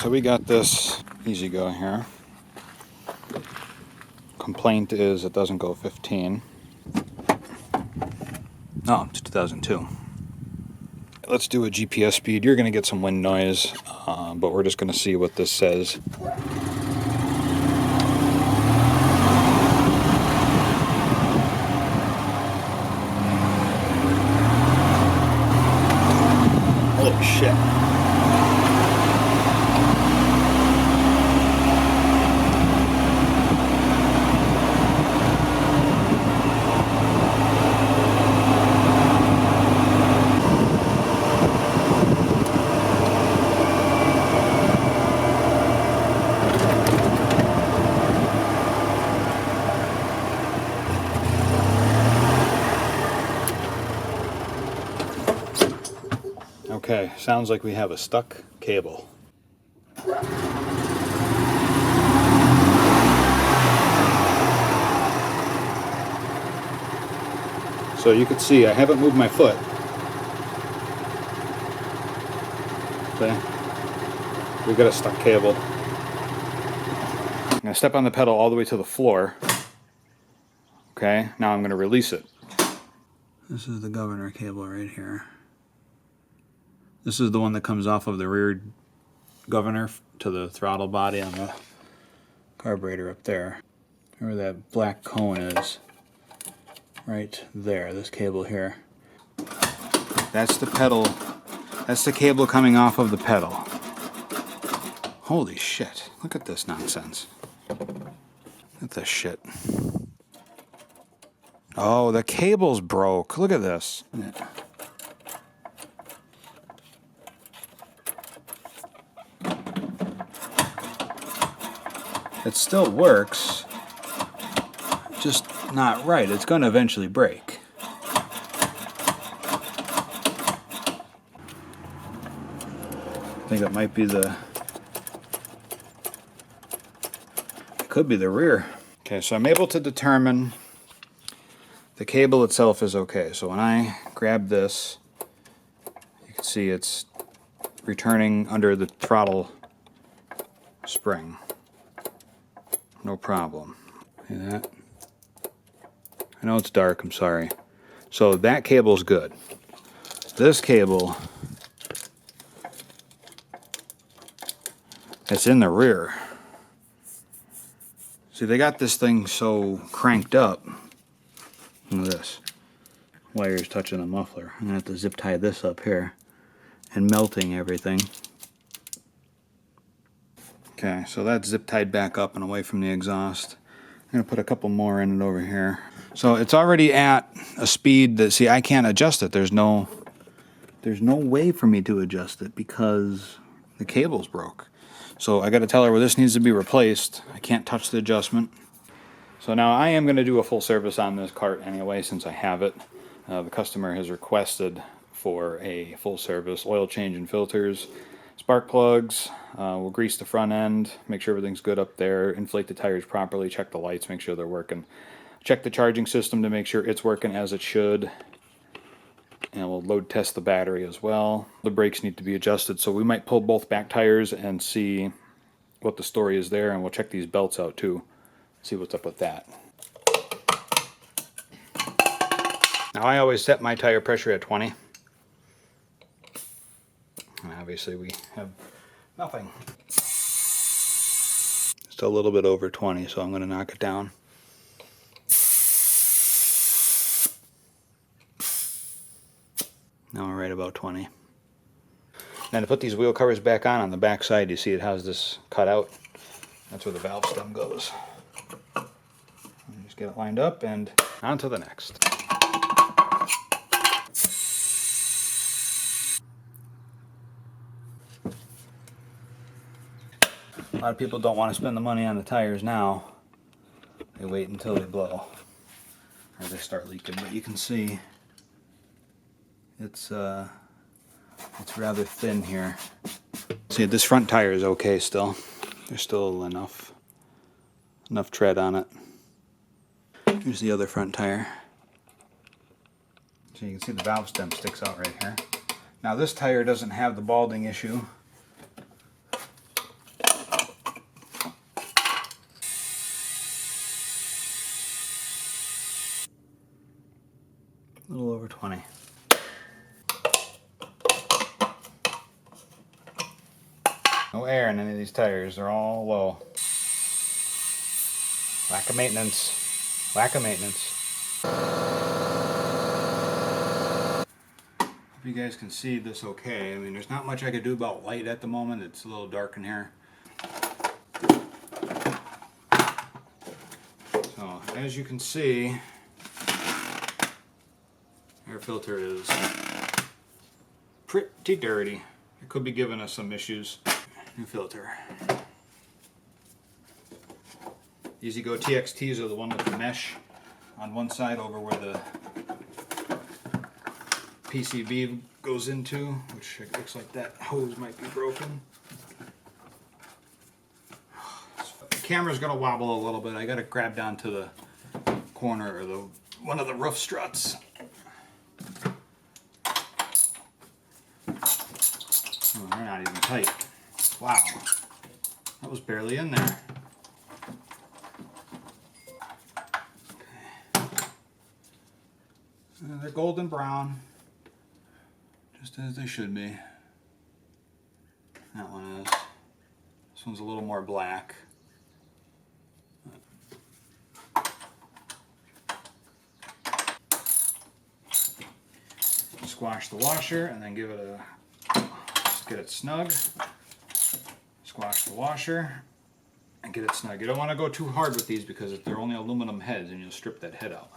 so we got this EZGO here. Complaint is it doesn't go 15. Oh, it's 2002. Let's do a GPS speed. You're going to get some wind noise, but we're just going to see what this says. Holy shit. Okay, sounds like we have a stuck cable. So you can see I haven't moved my foot. Okay, we got a stuck cable. I'm going to step on the pedal all the way to the floor. Okay, now I'm going to release it. This is the governor cable right here. This is the one that comes off of the rear governor to the throttle body on the carburetor up there. Where that black cone is. Right there, this cable here. That's the pedal. That's the cable coming off of the pedal. Holy shit. Look at this nonsense. Look at this shit. Oh, the cable's broke. Look at this. It still works, just not right. It's going to eventually break. I think it might be it could be the rear. Okay, so I'm able to determine the cable itself is okay. So when I grab this, you can see it's returning under the throttle spring. No problem. See that? I know it's dark, I'm sorry. So that cable's good. This cable, it's in the rear. See, they got this thing so cranked up. Look at this. Wires touching the muffler. I'm gonna have to zip tie this up here and melting everything. Okay, so that's zip tied back up and away from the exhaust. I'm going to put a couple more in it over here. So it's already at a speed that, see, I can't adjust it. There's no way for me to adjust it because the cable's broke. So I got to tell her, well, this needs to be replaced. I can't touch the adjustment. So now I am going to do a full service on this cart anyway since I have it. The customer has requested for a full service, oil change and filters. Spark plugs, we'll grease the front end, make sure everything's good up there, inflate the tires properly, check the lights, make sure they're working. Check the charging system to make sure it's working as it should. And we'll load test the battery as well. The brakes need to be adjusted, so we might pull both back tires and see what the story is there, and we'll check these belts out too, see what's up with that. Now I always set my tire pressure at 20. And obviously we have nothing. Just a little bit over 20, so I'm going to knock it down. Now we're right about 20. Then to put these wheel covers back on the back side, you see it has this cut out. That's where the valve stem goes. Just get it lined up and on to the next. A lot of people don't want to spend the money on the tires now. They wait until they blow or they start leaking. But you can see it's rather thin here. See, this front tire is okay still. There's still enough tread on it. Here's the other front tire. So you can see the valve stem sticks out right here. Now this tire doesn't have the balding issue. over 20. No air in any of these tires. They're all low. Lack of maintenance. Lack of maintenance. Hope you guys can see this okay. I mean, there's not much I could do about light at the moment. It's a little dark in here. So, as you can see, air filter is pretty dirty. It could be giving us some issues. New filter. EZGO TXTs are the one with the mesh on one side over where the PCB goes into, which it looks like that hose might be broken. The camera's gonna wobble a little bit. I gotta grab down to the corner or one of the roof struts. Oh, they're not even tight. Wow, that was barely in there. Okay. They're golden brown, just as they should be. That one is. This one's a little more black. Squash the washer and then give it a, get it snug. Squash the washer and get it snug. You don't want to go too hard with these because they're only aluminum heads and you'll strip that head out.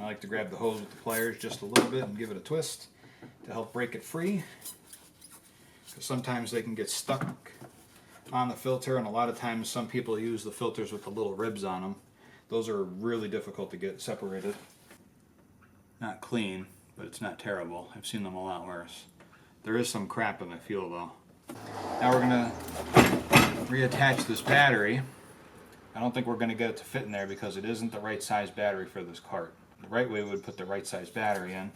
I like to grab the hose with the pliers just a little bit and give it a twist to help break it free. Because sometimes they can get stuck on the filter, and a lot of times some people use the filters with the little ribs on them. Those are really difficult to get separated. Not clean, but it's not terrible. I've seen them a lot worse. There is some crap in the fuel though. Now we're going to reattach this battery. I don't think we're going to get it to fit in there because it isn't the right size battery for this cart. The right way would put the right size battery in.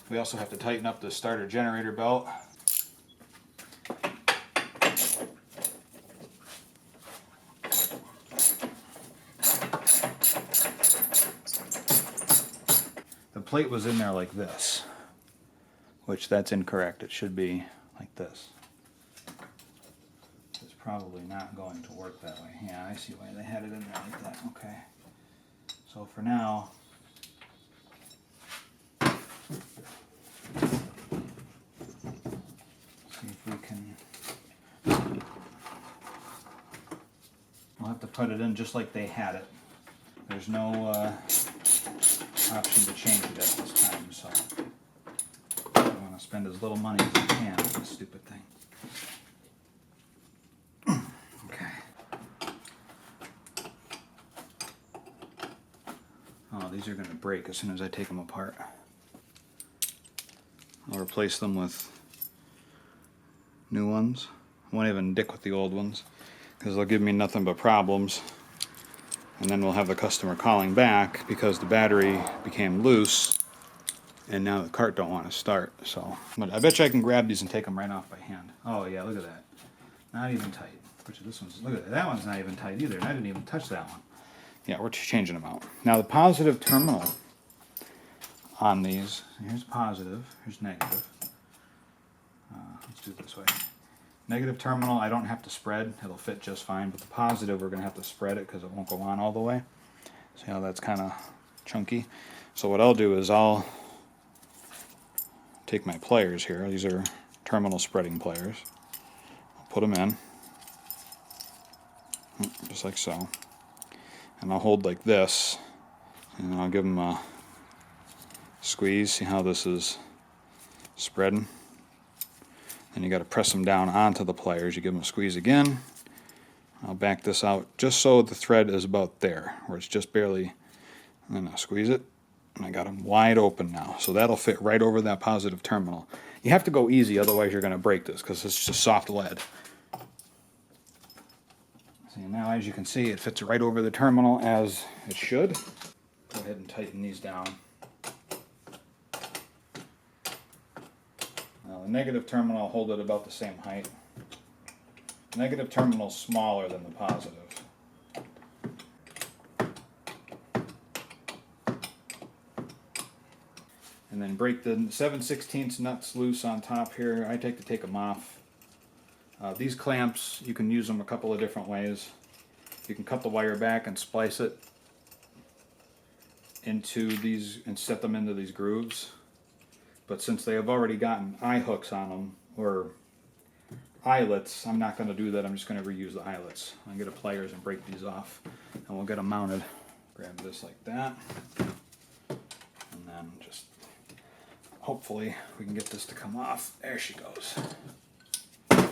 We also have to tighten up the starter generator belt. The plate was in there like this, which that's incorrect. It should be like this. It's probably not going to work that way. Yeah, I see why they had it in there like that. Okay. So for now, see if we can, we'll have to put it in just like they had it. There's no option to change it at this time, so I want to spend as little money as I can on this stupid thing. Okay. Oh, these are going to break as soon as I take them apart. I'll replace them with new ones. I won't even dick with the old ones because they'll give me nothing but problems. And then we'll have the customer calling back because the battery became loose and now the cart don't want to start. So, but I bet you I can grab these and take them right off by hand. Oh yeah, look at that. Not even tight. Which this one's, look at that. That one's not even tight either. And I didn't even touch that one. Yeah, we're just changing them out. Now the positive terminal on these, here's positive, here's negative. Let's do it this way. Negative terminal I don't have to spread, it'll fit just fine, but the positive we're going to have to spread it because it won't go on all the way. See how that's kind of chunky? So what I'll do is I'll take my pliers here, these are terminal spreading pliers, I'll put them in, just like so, and I'll hold like this, and I'll give them a squeeze, see how this is spreading? And you got to press them down onto the pliers. You give them a squeeze again. I'll back this out just so the thread is about there, where it's just barely, and then I'll squeeze it, and I got them wide open now. So that'll fit right over that positive terminal. You have to go easy, otherwise you're going to break this, because it's just soft lead. See, now as you can see, it fits right over the terminal as it should. Go ahead and tighten these down. Now the negative terminal, I'll hold it about the same height. Negative terminal is smaller than the positive. And then break the 7/16 nuts loose on top here. I take them off. These clamps, you can use them a couple of different ways. You can cut the wire back and splice it into these and set them into these grooves. But since they have already gotten eye hooks on them, or eyelets, I'm not going to do that. I'm just going to reuse the eyelets. I'll get a pliers and break these off, and we'll get them mounted. Grab this like that, and then just hopefully we can get this to come off. There she goes. Okay.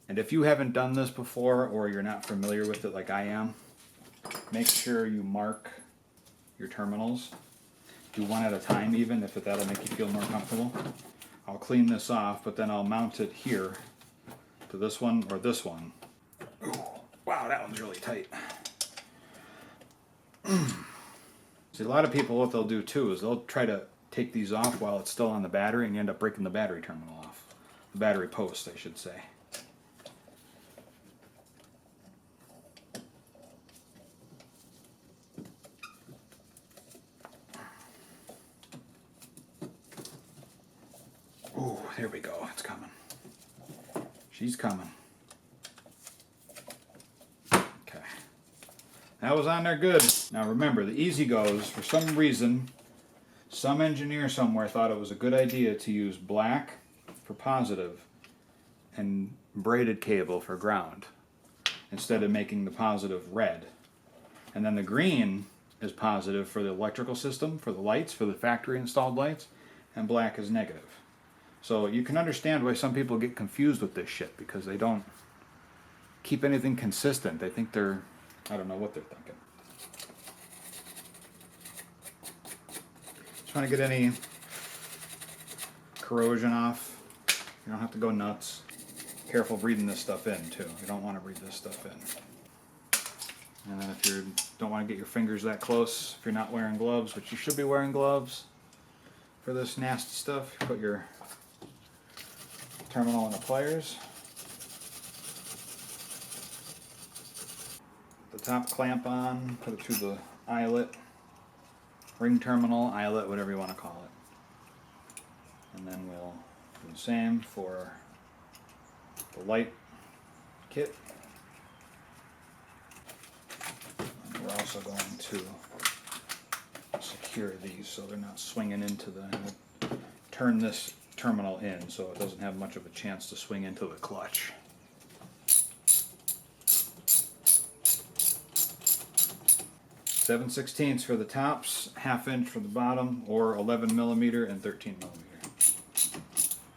And if you haven't done this before, or you're not familiar with it like I am, make sure you mark your terminals. Do one at a time even, if that'll make you feel more comfortable. I'll clean this off, but then I'll mount it here to this one or this one. Ooh, wow, that one's really tight. See, a lot of people, what they'll do too is they'll try to take these off while it's still on the battery, and you end up breaking the battery terminal off. The battery post, I should say. Ooh, there we go. It's coming. She's coming. Okay. That was on there good. Now remember, the EZGOs, for some reason, some engineer somewhere thought it was a good idea to use black for positive and braided cable for ground, instead of making the positive red. And then the green is positive for the electrical system, for the lights, for the factory installed lights, and black is negative. So you can understand why some people get confused with this shit, because they don't keep anything consistent. They think they're, I don't know what they're thinking. Just want to get any corrosion off. You don't have to go nuts. Careful breathing this stuff in too. You don't want to breathe this stuff in. And then if you don't want to get your fingers that close, if you're not wearing gloves, which you should be wearing gloves for this nasty stuff, you put your terminal in the pliers. The top clamp on, put it through the eyelet, ring terminal, eyelet, whatever you want to call it. And then we'll do the same for the light kit. And we're also going to secure these so they're not swinging into the, turn this terminal in so it doesn't have much of a chance to swing into the clutch. (7/16) for the tops, 1/2 inch for the bottom, or 11 millimeter and 13 millimeter.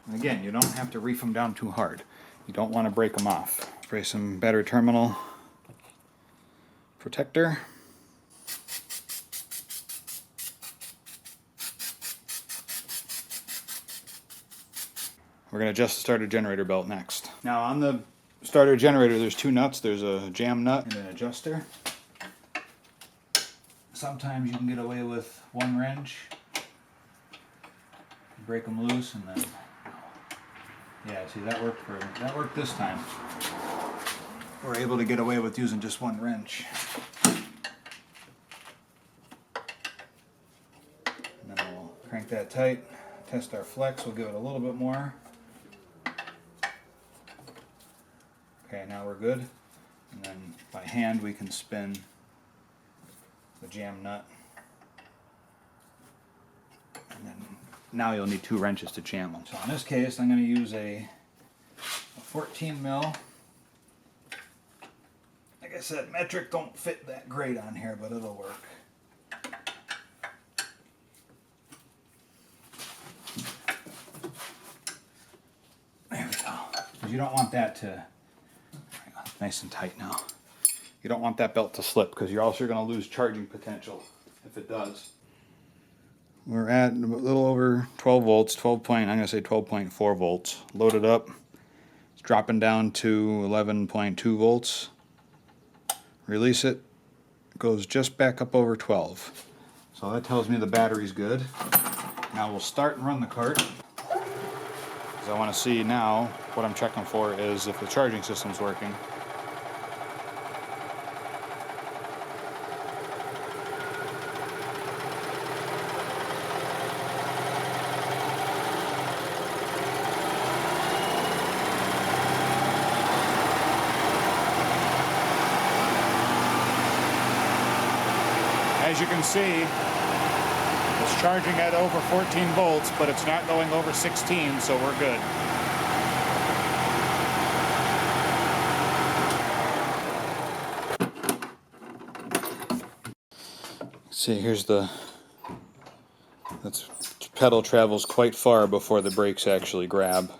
And again, you don't have to reef them down too hard. You don't want to break them off. Spray some battery terminal protector. We're going to adjust the starter generator belt next. Now on the starter generator there's two nuts. There's a jam nut and an adjuster. Sometimes you can get away with one wrench. Break them loose and then, yeah, see that worked this time. We're able to get away with using just one wrench. And then we'll crank that tight, test our flex, we'll give it a little bit more. Okay, now we're good. And then by hand we can spin the jam nut. And then now you'll need two wrenches to jam them. So in this case I'm going to use a 14 mil. Like I said, metric don't fit that great on here, but it'll work. There we go. Because you don't want that to, nice and tight now. You don't want that belt to slip because you're also going to lose charging potential if it does. We're at a little over 12 volts, I'm going to say 12.4 volts. Loaded up. It's dropping down to 11.2 volts. Release it. It goes just back up over 12. So that tells me the battery's good. Now we'll start and run the cart. As I want to see now, what I'm checking for is if the charging system's working. As you can see, it's charging at over 14 volts, but it's not going over 16, so we're good. See, here's the pedal travels quite far before the brakes actually grab.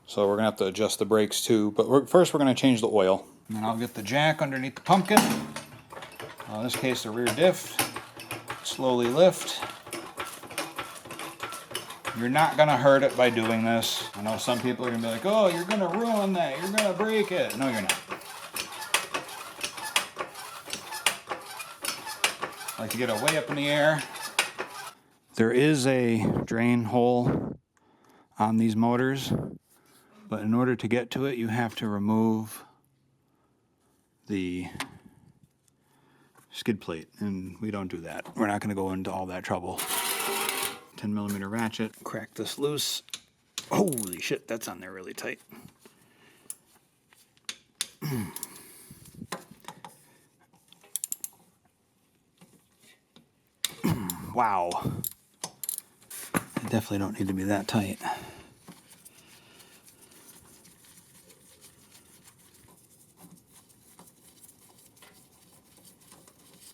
So we're going to have to adjust the brakes too, but first we're going to change the oil. And then I'll get the jack underneath the pumpkin. In this case, the rear diff. Slowly lift. You're not going to hurt it by doing this. I know some people are going to be like, oh, you're going to ruin that. You're going to break it. No, you're not. I like to get it way up in the air. There is a drain hole on these motors, but in order to get to it, you have to remove the skid plate, and we don't do that. We're not going to go into all that trouble. 10mm ratchet, crack this loose. Holy shit, that's on there really tight. Wow. I definitely don't need to be that tight.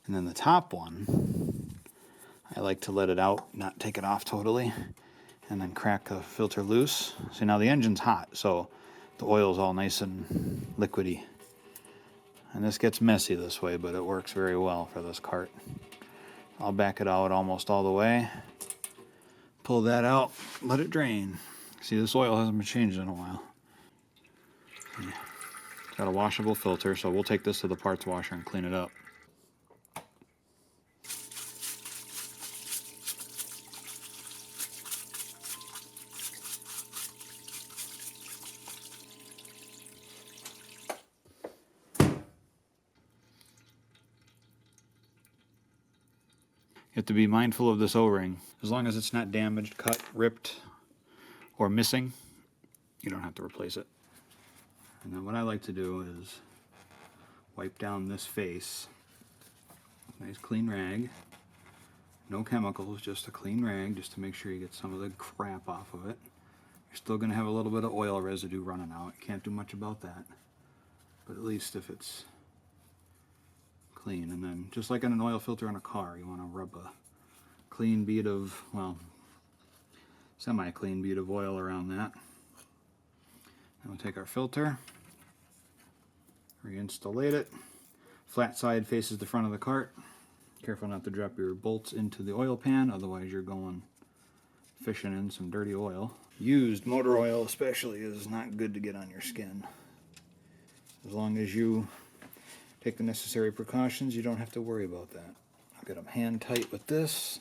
And then the top one, I like to let it out, not take it off totally, and then crack the filter loose. See, now the engine's hot, so the oil's all nice and liquidy. And this gets messy this way, but it works very well for this cart. I'll back it out almost all the way. Pull that out, let it drain. See, this oil hasn't been changed in a while. It's got a washable filter, so we'll take this to the parts washer and clean it up. You have to be mindful of this O-ring. As long as it's not damaged, cut, ripped, or missing, you don't have to replace it. And then what I like to do is wipe down this face. Nice clean rag. No chemicals, just a clean rag, just to make sure you get some of the crap off of it. You're still going to have a little bit of oil residue running out. You can't do much about that. But at least if it's clean. And then, just like in an oil filter on a car, you want to rub a clean bead of, well, semi-clean bead of oil around that. And we'll take our filter, reinstallate it. Flat side faces the front of the cart. Careful not to drop your bolts into the oil pan, otherwise you're going fishing in some dirty oil. Used motor oil especially is not good to get on your skin. As long as you take the necessary precautions, you don't have to worry about that. I'll get them hand tight with this.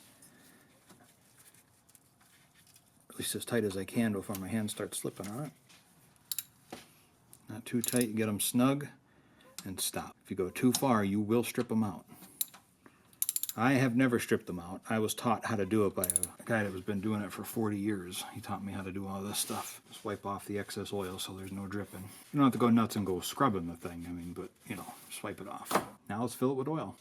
At least as tight as I can before my hand starts slipping on it. Not too tight, get them snug and stop. If you go too far, you will strip them out. I have never stripped them out. I was taught how to do it by a guy that has been doing it for 40 years. He taught me how to do all this stuff. Just wipe off the excess oil so there's no dripping. You don't have to go nuts and go scrubbing the thing, I mean, but, you know, just wipe it off. Now let's fill it with oil.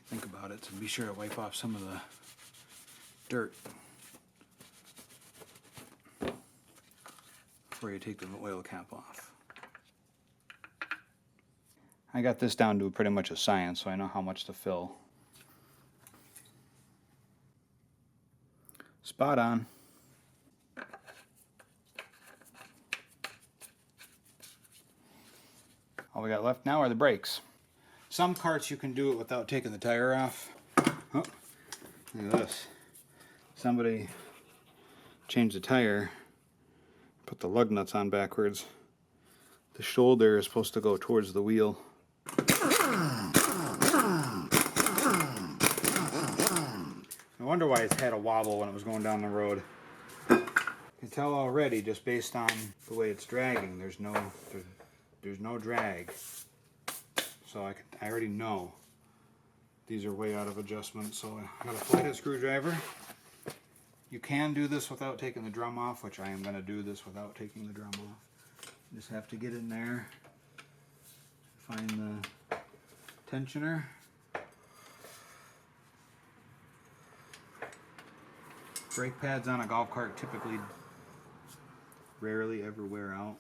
Think about it, so be sure to wipe off some of the dirt before you take the oil cap off. I got this down to pretty much a science, so I know how much to fill. Spot on. All we got left now are the brakes. Some carts you can do it without taking the tire off. Oh, look at this. Somebody changed the tire, put the lug nuts on backwards. The shoulder is supposed to go towards the wheel. No wonder why it's had a wobble when it was going down the road. You can tell already just based on the way it's dragging. There's no drag. So I already know these are way out of adjustment. So I got a flathead screwdriver. You can do this without taking the drum off, which I am going to do this without taking the drum off. You just have to get in there, find the tensioner. Brake pads on a golf cart typically rarely ever wear out,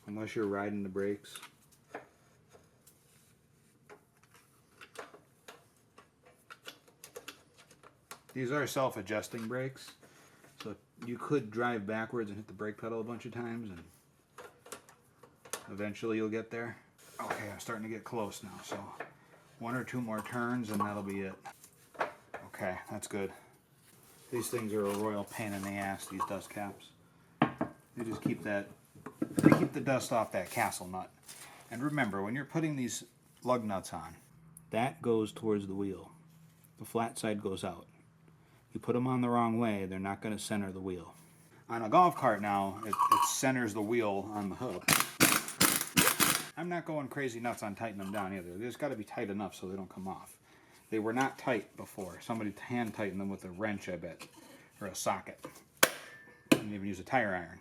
unless you're riding the brakes. These are self-adjusting brakes, so you could drive backwards and hit the brake pedal a bunch of times, and eventually you'll get there. Okay, I'm starting to get close now, so 1 or 2 more turns and that'll be it. Okay, that's good. These things are a royal pain in the ass, these dust caps. They just keep the dust off that castle nut. And remember, when you're putting these lug nuts on, that goes towards the wheel. The flat side goes out. You put them on the wrong way, they're not going to center the wheel. On a golf cart now, it centers the wheel on the hook. I'm not going crazy nuts on tightening them down either. They just got to be tight enough so they don't come off. They were not tight before. Somebody hand tightened them with a wrench, I bet, or a socket. Didn't even use a tire iron.